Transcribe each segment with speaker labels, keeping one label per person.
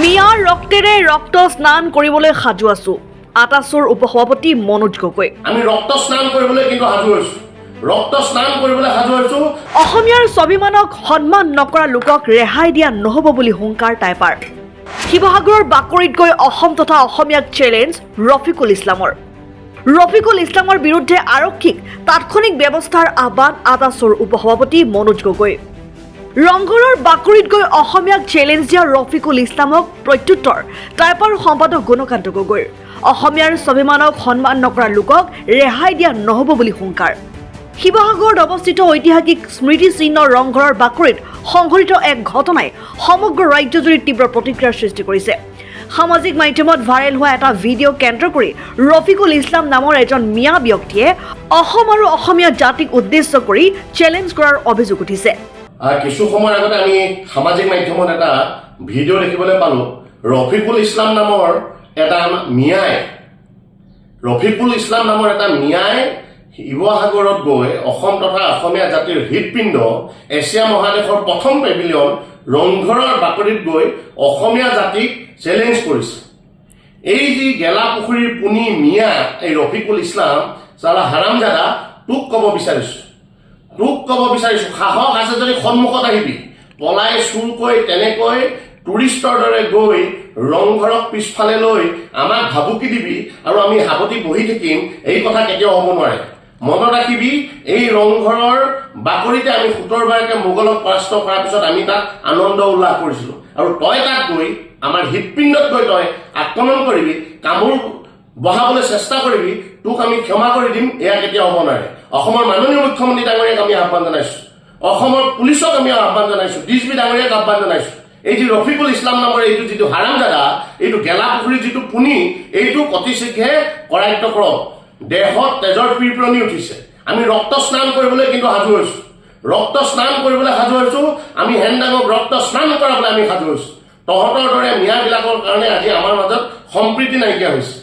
Speaker 1: মিয়াৰ ৰক্তেৰে ৰক্ত স্নান কৰিবলৈ সাজু আছো আটাছৰ উপসভাপতি মনোজ গগৈ
Speaker 2: আমি ৰক্ত স্নান কৰিবলৈ কিন্তু সাজু হৈছো ৰক্ত স্নান কৰিবলৈ সাজু হৈছো
Speaker 1: অসমীয়াৰ স্বাভিমানক সন্মান নকৰা লোকক ৰেহাই দিয়া নহব বুলি হুংকাৰ টাইপাৰ শিৱসাগৰৰ বাকৰিত গৈ অসম তথা অসমীয়াক চেলেঞ্জ ৰফিকুল ইছলামৰ বিৰুদ্ধে আৰক্ষীক তাৎক্ষণিক ব্যৱস্থাৰ আহ্বান আটাছৰ উপসভাপতি মনোজ গগৈ ৰংঘৰৰ বাকৰিত গৈ অসমীয়াক চেলেঞ্জ দিয়া ৰফিকুল ইছলামক প্ৰত্যুত্তৰ টাইপাৰ সম্পাদক গুণকান্ত গগৈৰ অসমীয়াৰ স্বাভিমানক সন্মান নকৰা লোকক ৰেহাই দিয়া নহব বুলি হুংকাৰ শিৱসাগৰত অৱস্থিত ঐতিহাসিক স্মৃতিচিহ্ন ৰংঘৰৰ বাকৰিত সংঘটিত এক ঘটনাই সমগ্ৰ ৰাজ্যজুৰি তীব্ৰ প্ৰতিক্ৰিয়াৰ সৃষ্টি কৰিছে সামাজিক মাধ্যমত ভাইৰেল হোৱা এটা ভিডিঅ' কেন্দ্ৰ কৰি ৰফিকুল ইছলাম নামৰ এজন মিয়া ব্যক্তিয়ে অসম আৰু অসমীয়া জাতিক উদ্দেশ্য কৰি চেলেঞ্জ কৰাৰ অভিযোগ উঠিছে
Speaker 2: কিছু সময় আগতে আমি সামাজিক মাধ্যমত এটা ভিডিঅ' দেখিবলৈ পালো ৰফিকুল ইছলাম নামৰ এটা মিয়াই শিৱসাগৰত গৈ অসম তথা অসমীয়া জাতিৰ হৃদপিণ্ড এছিয়া মহাদেশৰ প্ৰথম পেভিলিয়ন ৰংঘৰৰ বাকৰিত গৈ অসমীয়া জাতিক চেলেঞ্জ কৰিছে এই যি গেলা পুখুৰীৰ পুনি মিয়া এই ৰফিকুল ইছলাম চালা হাৰামজাদা তোক ক'ব বিচাৰিছো সাহস আছে যদি সন্মুখত আহিবি পলাই চুৰকৈ তেনেকৈ টুৰিষ্টৰ দৰে গৈ ৰংঘৰক পিছফালে লৈ আমাক ভাবুকি দিবি আৰু আমি হাবতি বহি থাকিম এই কথা কেতিয়াও হ'ব নোৱাৰে মনত ৰাখিবি এই ৰংঘৰৰ বাকৰিতে আমি 17 বাৰকে মোগলক পৰাস্ত কৰাৰ পিছত আমি তাত আনন্দ উল্লাস কৰিছিলো আৰু তই তাত গৈ আমাৰ হৃদপিণ্ডত গৈ তই আক্ৰমণ কৰিবি কামোৰ বহাবলৈ চেষ্টা কৰিবি তোক আমি ক্ষমা কৰি দিম এয়া কেতিয়াও হ'ব নোৱাৰে অসমৰ মাননীয় মুখ্যমন্ত্ৰী ডাঙৰীয়াক আমি আহ্বান জনাইছো অসমৰ পুলিচক আমি আহ্বান জনাইছো ডিএছপি ডাঙৰীয়াক আহ্বান জনাইছো এই যি ৰফিকুল ইছলাম নামৰ এইটো যিটো হাৰামজাদা এইটো গেলা পুখুৰীৰ যিটো পুনি এইটো অতি শীঘ্ৰে কৰায়ত্ব কৰক দেহত তেজৰ পিৰপিৰণি উঠিছে আমি ৰক্ত স্নান কৰিবলৈ কিন্তু সাজু হৈছো আমি হেনদাঙক ৰক্ত স্নান কৰাবলৈ আমি সাজু হৈছো তহঁতৰ দৰে মিয়াবিলাকৰ কাৰণে আজি আমাৰ মাজত সম্প্ৰীতি নাইকিয়া হৈছে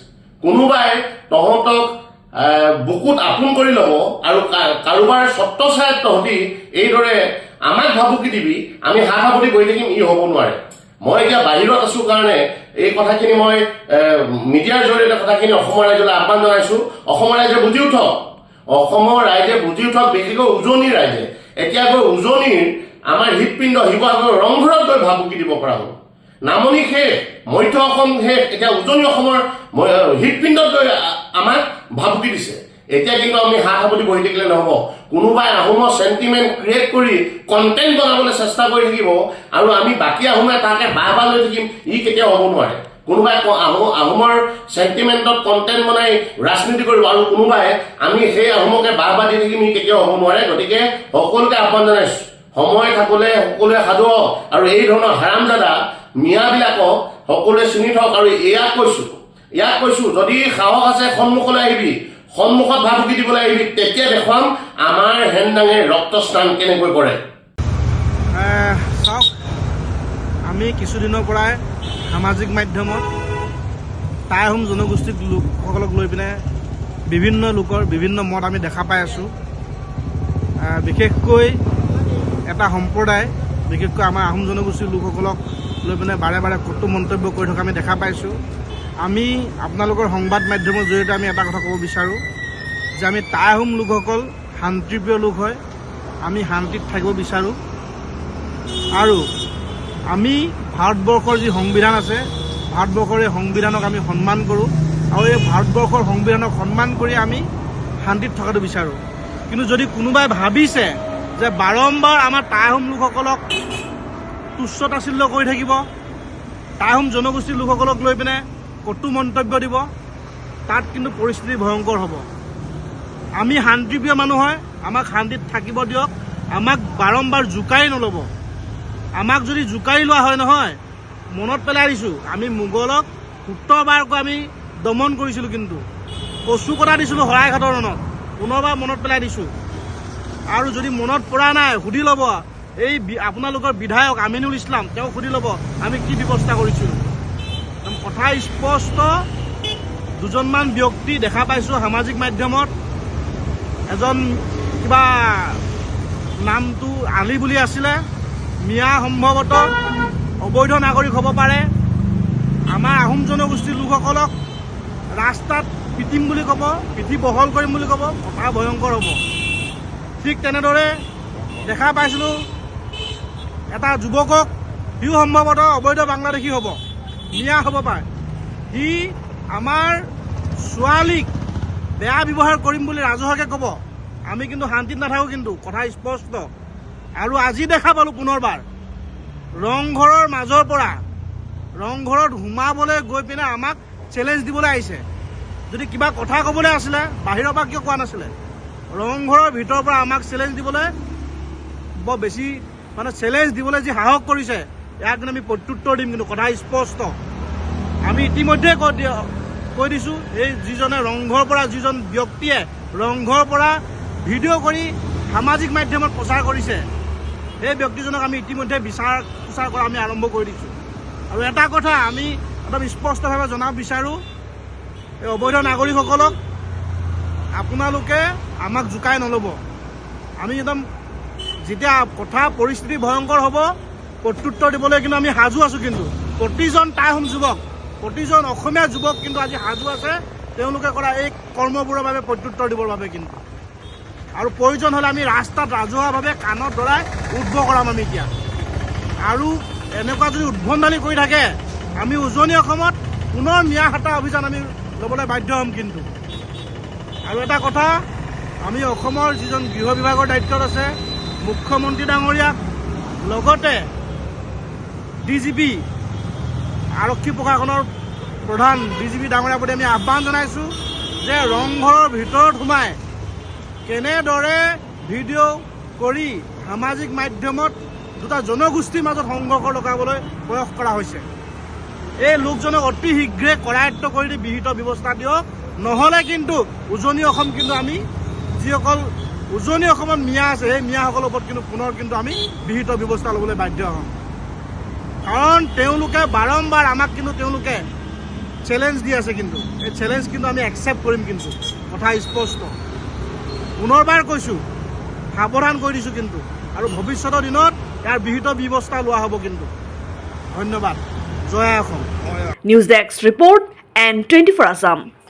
Speaker 2: কোনোবাই তহঁতক বুকুত আপোন কৰি ল'ব আৰু কাৰোবাৰ স্বত্বচায়ত তহঁতি এইদৰে আমাক ভাবুকি দিবি আমি হাত সাৱটি বহি থাকিম ই হ'ব নোৱাৰে মই এতিয়া বাহিৰত আছো কাৰণে এই কথাখিনি মই মিডিয়াৰ জৰিয়তে কথাখিনি অসমৰ ৰাইজলৈ আহ্বান জনাইছো অসমৰ ৰাইজে বুজি উঠক বিশেষকৈ উজনিৰ ৰাইজে এতিয়া গৈ উজনিৰ আমাৰ হৃদপিণ্ড শিৱসাগৰৰ ৰংঘৰত গৈ ভাবুকি দিব পৰা হ'ল নামনি শেষ মধ্য অসম শেষ এতিয়া উজনি অসমৰ হৃদপিণ্ডত গৈ আমাক ভাবুকি দিছে এতিয়া কিন্তু আমি হাত সাৱটি বহি থাকিলে নহ'ব কোনোবাই আহোমৰ চেণ্টিমেণ্ট ক্ৰিয়েট কৰি কণ্টেণ্ট বনাবলৈ চেষ্টা কৰি থাকিব আৰু আমি বাকী আহোমে তাকে বাহ লৈ থাকিম ই কেতিয়াও হ'ব নোৱাৰে কোনোবাই আহোমৰ চেণ্টিমেণ্টত কণ্টেণ্ট বনাই ৰাজনীতি কৰিব আৰু কোনোবাই আমি সেই আহোমকে বাহ দি থাকিম ই কেতিয়াও হ'ব নোৱাৰে গতিকে সকলোকে আহ্বান জনাইছো সময় থাকোঁতে সকলোৱে সাজু হওক আৰু এই ধৰণৰ হাৰামজাদা মিয়াবিলাকক সকলোৱে চিনি থওক আৰু ইয়াক কৈছো যদি সাহস আছে সন্মুখলৈ আহিবি সন্মুখত ভাবুকি দিবলৈ আহিবি তেতিয়া দেখুৱাম আমাৰ হেনদাঙে ৰক্ত স্নান কেনেকৈ কৰে
Speaker 3: চাওক আমি কিছুদিনৰ পৰাই সামাজিক মাধ্যমত টাই আহোম জনগোষ্ঠীৰ লোকসকলক লৈ পিনে বিভিন্ন লোকৰ বিভিন্ন মত আমি দেখা পাই আছোঁ বিশেষকৈ এটা সম্প্ৰদায় বিশেষকৈ আমাৰ আহোম জনগোষ্ঠীৰ লোকসকলক লৈ পিনে বাৰে বাৰে কটু মন্তব্য কৰি থকা আমি দেখা পাইছোঁ আমি আপোনালোকৰ সংবাদ মাধ্যমৰ জৰিয়তে আমি এটা কথা ক'ব বিচাৰোঁ যে আমি টাই আহোম লোকসকল শান্তিপ্ৰিয় লোক হয় আমি শান্তিত থাকিব বিচাৰোঁ আৰু আমি ভাৰতবৰ্ষৰ যি সংবিধান আছে ভাৰতবৰ্ষৰ এই সংবিধানক আমি সন্মান কৰোঁ আৰু এই ভাৰতবৰ্ষৰ সংবিধানক সন্মান কৰি আমি শান্তিত থকাটো বিচাৰোঁ কিন্তু যদি কোনোবাই ভাবিছে যে বাৰম্বাৰ আমাৰ টাই আহোম লোকসকলক তুচ্ছ তাচ্ছিল্য কৰি থাকিব টাই আহোম জনগোষ্ঠীৰ লোকসকলক লৈ পিনে কটু মন্তব্য দিব তাত কিন্তু পৰিস্থিতি ভয়ংকৰ হ'ব আমি শান্তিপ্ৰিয় মানুহ হয় আমাক শান্তিত থাকিব দিয়ক আমাক বাৰম্বাৰ জোকাৰি নল'ব আমাক যদি জোকাৰি লোৱা হয় নহয় মনত পেলাই দিছোঁ আমি মোগলক 17 বাৰকৈ আমি দমন কৰিছিলোঁ কিন্তু কচু কটা দিছিলোঁ শৰাইঘাটৰ ৰণত পুনৰবাৰ মনত পেলাই দিছোঁ আৰু যদি মনত পৰা নাই সুধি ল'ব এই আপোনালোকৰ বিধায়ক আমিনুল ইছলাম তেওঁক সুধি ল'ব আমি কি ব্যৱস্থা কৰিছিলোঁ কথা স্পষ্ট দুজনমান ব্যক্তি দেখা পাইছোঁ সামাজিক মাধ্যমত এজন কিবা নামটো আলি বুলি আছিলে মিয়া সম্ভৱতঃ অবৈধ নাগৰিক হ'ব পাৰে আহোম জনগোষ্ঠীৰ লোকসকলক ৰাস্তাত পিটিম বুলি ক'ব, পিঠি বহল কৰিম বুলি ক'ব, কথা ভয়ংকৰ হ'ব। ঠিক তেনেদৰে দেখা পাইছিলোঁ এটা যুৱকক, সিও সম্ভৱতঃ অবৈধ বাংলাদেশী হ'ব, মিয়া হ'ব পাৰে। সি আমাৰ ছোৱালীক বেয়া ব্যৱহাৰ কৰিম বুলি ৰাজহুৱাকৈ ক'ব। আমি কিন্তু শান্তিত নাথাকোঁ, কিন্তু কথা স্পষ্ট। আৰু আজি দেখা পালোঁ পুনৰবাৰ ৰংঘৰৰ মাজৰ পৰা ৰংঘৰত সোমাবলৈ গৈ পিনে আমাক চেলেঞ্জ দিবলৈ আহিছে। যদি কিবা কথা ক'বলৈ আছিলে বাহিৰৰ পৰা কিয় কোৱা নাছিলে? ৰংঘৰৰ ভিতৰৰ পৰা আমাক চেলেঞ্জ দিবলৈ বৰ বেছি মানে চেলেঞ্জ দিবলৈ যি সাহস কৰিছে, ইয়াক কিন্তু আমি প্ৰত্যুত্তৰ দিম। কিন্তু কথা স্পষ্ট, আমি ইতিমধ্যে কৈ দিছোঁ, এই যিজনে ৰংঘৰৰ পৰা, যিজন ব্যক্তিয়ে ৰংঘৰৰ পৰা ভিডিঅ' কৰি সামাজিক মাধ্যমত প্ৰচাৰ কৰিছে, সেই ব্যক্তিজনক আমি ইতিমধ্যে বিচাৰ কৰা আমি আৰম্ভ কৰি দিছোঁ। আৰু এটা কথা আমি একদম স্পষ্টভাৱে জনাব বিচাৰোঁ, এই অবৈধ নাগৰিকসকলক আপোনালোকে আমাক জোকাই নল'ব। আমি একদম যেতিয়া কথা পৰিস্থিতি ভয়ংকৰ হ'ব, প্ৰত্যুত্তৰ দিবলৈ কিন্তু আমি সাজু আছোঁ। কিন্তু প্ৰতিজন টাই আহোম যুৱক, প্ৰতিজন অসমীয়া যুৱক কিন্তু আজি সাজু আছে তেওঁলোকে কৰা এই কৰ্মবোৰৰ বাবে প্ৰত্যুত্তৰ দিবৰ বাবে। কিন্তু আৰু প্ৰয়োজন হ'লে আমি ৰাস্তাত ৰাজহুৱাভাৱে কাণত ধৰাই উদ্ভৱ কৰাম আমি এতিয়া। আৰু এনেকুৱা যদি উদ্ভণ্ডালি কৰি থাকে, আমি উজনি অসমত পুনৰ মিয়া হাতা অভিযান আমি ল'বলৈ বাধ্য হ'ম। কিন্তু আৰু এটা কথা, আমি অসমৰ যিজন গৃহ বিভাগৰ দায়িত্বত আছে মুখ্যমন্ত্ৰী ডাঙৰীয়াক, লগতে DGP আৰক্ষী প্ৰশাসনৰ প্ৰধান DGP ডাঙৰীয়াৰ প্ৰতি আমি আহ্বান জনাইছোঁ যে ৰংঘৰৰ ভিতৰত সোমাই কেনেদৰে ভিডিঅ' কৰি সামাজিক মাধ্যমত দুটা জনগোষ্ঠীৰ মাজত সংঘৰ্ষ লগাবলৈ প্ৰয়াস কৰা হৈছে। এই লোকজনক অতি শীঘ্ৰে কৰায়ত্ব কৰি দি বিহিত ব্যৱস্থা দিয়ক, নহ'লে কিন্তু উজনি অসম কিন্তু আমি যিসকল উজনি অসমত মিয়া আছে, সেই মিয়াসকলৰ ওপৰত কিন্তু পুনৰ কিন্তু আমি বিহিত ব্যৱস্থা ল'বলৈ বাধ্য হ'ম। কাৰণ তেওঁলোকে বাৰম্বাৰ আমাক কিন্তু তেওঁলোকে চেলেঞ্জ দি আছে। কিন্তু এই চেলেঞ্জ কিন্তু আমি একচেপ্ট কৰিম। কিন্তু কথা স্পষ্ট, পুনৰবাৰ কৈছোঁ, সাৱধান কৰি দিছোঁ। কিন্তু আৰু ভৱিষ্যতৰ দিনত ইয়াৰ বিহিত ব্যৱস্থা লোৱা হ'ব। কিন্তু ধন্যবাদ। জয় Assam.
Speaker 1: News Desk report and 24 Assam.